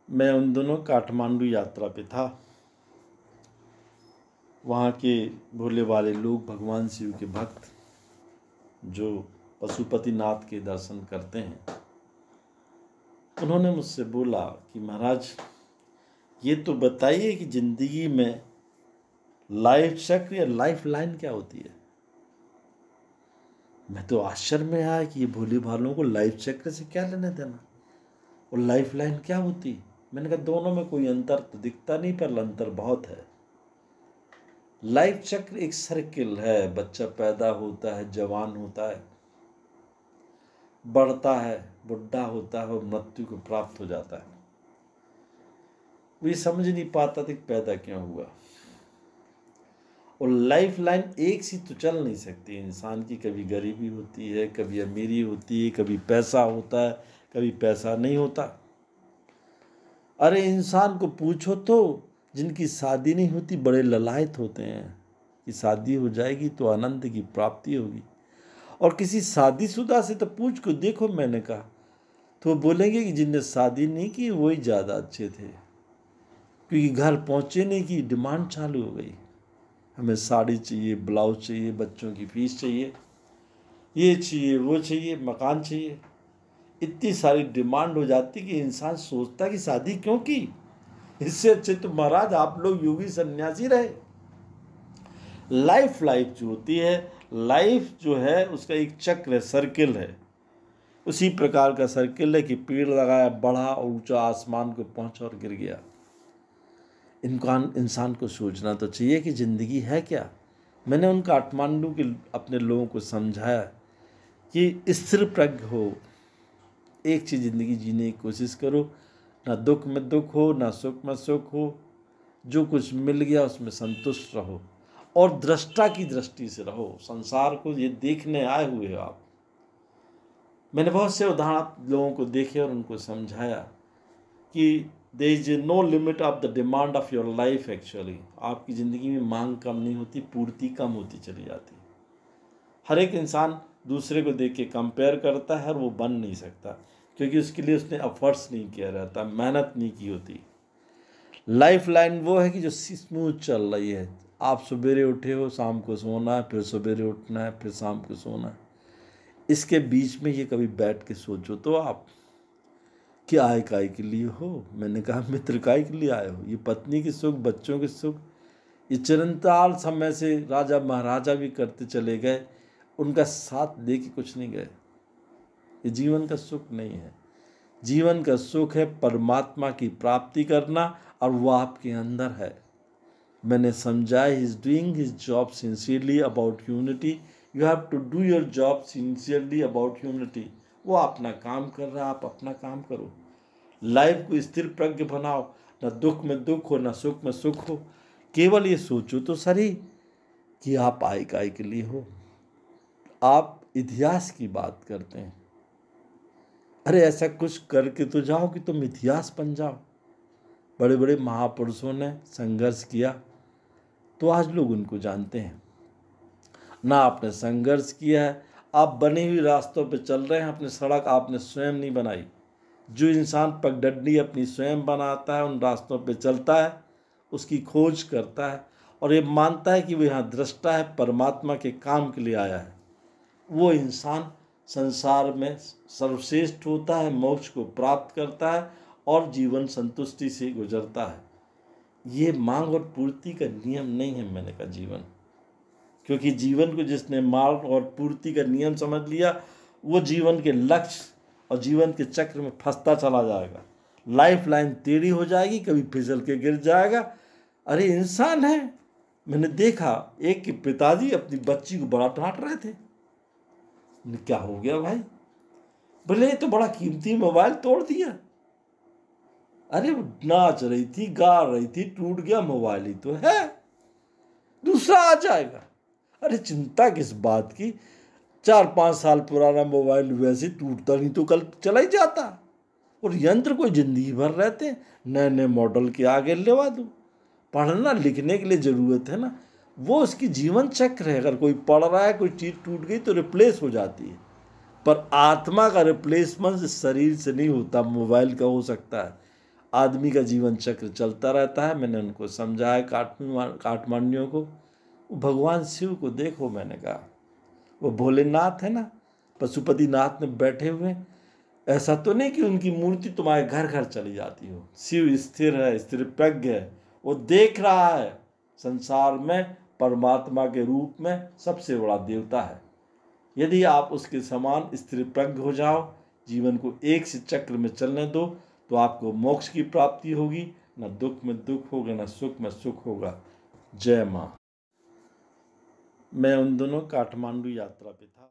मैं उन दिनों काठमांडू यात्रा पे था। वहाँ के भोले वाले लोग, भगवान शिव के भक्त जो पशुपतिनाथ के दर्शन करते हैं, उन्होंने मुझसे बोला कि महाराज ये तो बताइए कि ज़िंदगी में लाइफ चक्र या लाइफ लाइन क्या होती है। मैं तो आश्चर्य में आया कि ये भोले वालों को लाइफ चक्र से क्या लेना देना और लाइफ लाइन क्या होती। मैंने कहा दोनों में कोई अंतर तो दिखता नहीं, पर अंतर बहुत है। लाइफ चक्र एक सर्किल है। बच्चा पैदा होता है, जवान होता है, बढ़ता है, बुढ़ा होता है और मृत्यु को प्राप्त हो जाता है। वो ये समझ नहीं पाता था कि पैदा क्यों हुआ। और लाइफ लाइन एक सी तो चल नहीं सकती इंसान की। कभी गरीबी होती है, कभी अमीरी होती है, कभी पैसा होता है, कभी पैसा नहीं होता। अरे इंसान को पूछो तो जिनकी शादी नहीं होती बड़े ललायत होते हैं कि शादी हो जाएगी तो आनंद की प्राप्ति होगी। और किसी शादीशुदा से तो पूछ को देखो, मैंने कहा, तो वो बोलेंगे कि जिनने शादी नहीं की वही ज़्यादा अच्छे थे, क्योंकि घर पहुँचने की डिमांड चालू हो गई। हमें साड़ी चाहिए, ब्लाउज चाहिए, बच्चों की फीस चाहिए, ये चाहिए, वो चाहिए, मकान चाहिए। इतनी सारी डिमांड हो जाती कि इंसान सोचता कि शादी क्यों की। इससे अच्छे तो महाराज आप लोग योगी सन्यासी रहे। लाइफ जो होती है, लाइफ जो है उसका एक चक्र है, सर्किल है। उसी प्रकार का सर्किल है कि पेड़ लगाया, बढ़ा और ऊंचा आसमान को पहुंचा और गिर गया। इंसान को सोचना तो चाहिए कि ज़िंदगी है क्या। मैंने उन काठमांडू के अपने लोगों को समझाया कि स्थिर प्रज्ञ हो, एक चीज़ ज़िंदगी जीने की कोशिश करो, ना दुख में दुख हो, ना सुख में सुख हो। जो कुछ मिल गया उसमें संतुष्ट रहो और दृष्टा की दृष्टि से रहो। संसार को ये देखने आए हुए हो आप। मैंने बहुत से उदाहरण लोगों को देखे और उनको समझाया कि there is no limit of the demand of your life. Actually आपकी ज़िंदगी में मांग कम नहीं होती, पूर्ति कम होती चली जाती। हर एक इंसान दूसरे को देख के कंपेयर करता है और वो बन नहीं सकता, क्योंकि उसके लिए उसने एफर्ट्स नहीं किया रहता, मेहनत नहीं की होती। लाइफ लाइन वो है कि जो स्मूथ चल रही है। आप सवेरे उठे हो, शाम को सोना है, फिर सवेरे उठना है, फिर शाम को सोना है। इसके बीच में ये कभी बैठ के सोचो तो आप कि आय काय के लिए हो। मैंने कहा मित्र काय के लिए आए हो। ये पत्नी के सुख, बच्चों के सुख, ये चिरंतन समय से राजा महाराजा भी करते चले गए, उनका साथ दे के कुछ नहीं गए। ये जीवन का सुख नहीं है। जीवन का सुख है परमात्मा की प्राप्ति करना, और वो आपके अंदर है। मैंने समझा, he is doing his job sincerely about unity. You have to do your job sincerely about unity. वो अपना काम कर रहा है, आप अपना काम करो। लाइफ को स्थिर प्रज्ञ बनाओ, ना दुख में दुख हो, ना सुख में सुख हो। केवल ये सोचो तो सही कि आप आय काय के लिए हो। आप इतिहास की बात करते हैं, अरे ऐसा कुछ करके तो जाओ कि तुम इतिहास बन जाओ। बड़े बड़े महापुरुषों ने संघर्ष किया तो आज लोग उनको जानते हैं। ना आपने संघर्ष किया है, आप बनी हुई रास्तों पे चल रहे हैं। अपनी सड़क आपने स्वयं नहीं बनाई। जो इंसान पगडंडी अपनी स्वयं बनाता है, उन रास्तों पे चलता है, उसकी खोज करता है और ये मानता है कि वो यहाँ दृष्टा है, परमात्मा के काम के लिए आया है, वो इंसान संसार में सर्वश्रेष्ठ होता है, मोक्ष को प्राप्त करता है और जीवन संतुष्टि से गुजरता है। ये मांग और पूर्ति का नियम नहीं है। मैंने कहा जीवन, क्योंकि जीवन को जिसने मांग और पूर्ति का नियम समझ लिया, वो जीवन के लक्ष्य और जीवन के चक्र में फंसता चला जाएगा। लाइफ लाइन टेढ़ी हो जाएगी, कभी फिसल के गिर जाएगा। अरे इंसान है, मैंने देखा एक के पिताजी अपनी बच्ची को बड़ा डांट रहे थे। क्या हो गया भाई? बोले ये तो बड़ा कीमती मोबाइल तोड़ दिया। अरे नाच रही थी, गा रही थी, टूट गया मोबाइल ही तो है, दूसरा आ जाएगा। अरे चिंता किस बात की? 4-5 साल पुराना मोबाइल वैसे टूटता नहीं तो कल चला ही जाता। और यंत्र कोई जिंदगी भर रहते हैं, नए नए मॉडल के आगे लेवा दो। पढ़ना लिखने के लिए ज़रूरत है ना, वो उसकी जीवन चक्र है। अगर कोई पढ़ रहा है, कोई चीज़ टूट गई तो रिप्लेस हो जाती है, पर आत्मा का रिप्लेसमेंट शरीर से नहीं होता, मोबाइल का हो सकता है। आदमी का जीवन चक्र चलता रहता है। मैंने उनको समझाया काठमांडियों को। भगवान शिव को देखो, मैंने कहा वो भोलेनाथ है ना, पशुपतिनाथ में बैठे हुए। ऐसा तो नहीं कि उनकी मूर्ति तुम्हारे घर घर चली जाती हो। शिव स्थिर है, स्थिर प्रज्ञ है। वो देख रहा है संसार में परमात्मा के रूप में सबसे बड़ा देवता है। यदि आप उसके समान स्थिर प्रज्ञ हो जाओ, जीवन को एक से चक्र में चलने दो, तो आपको मोक्ष की प्राप्ति होगी। न दुख में दुख होगा, न सुख में सुख होगा। जय माँ। मैं उन दोनों काठमांडू यात्रा पे था।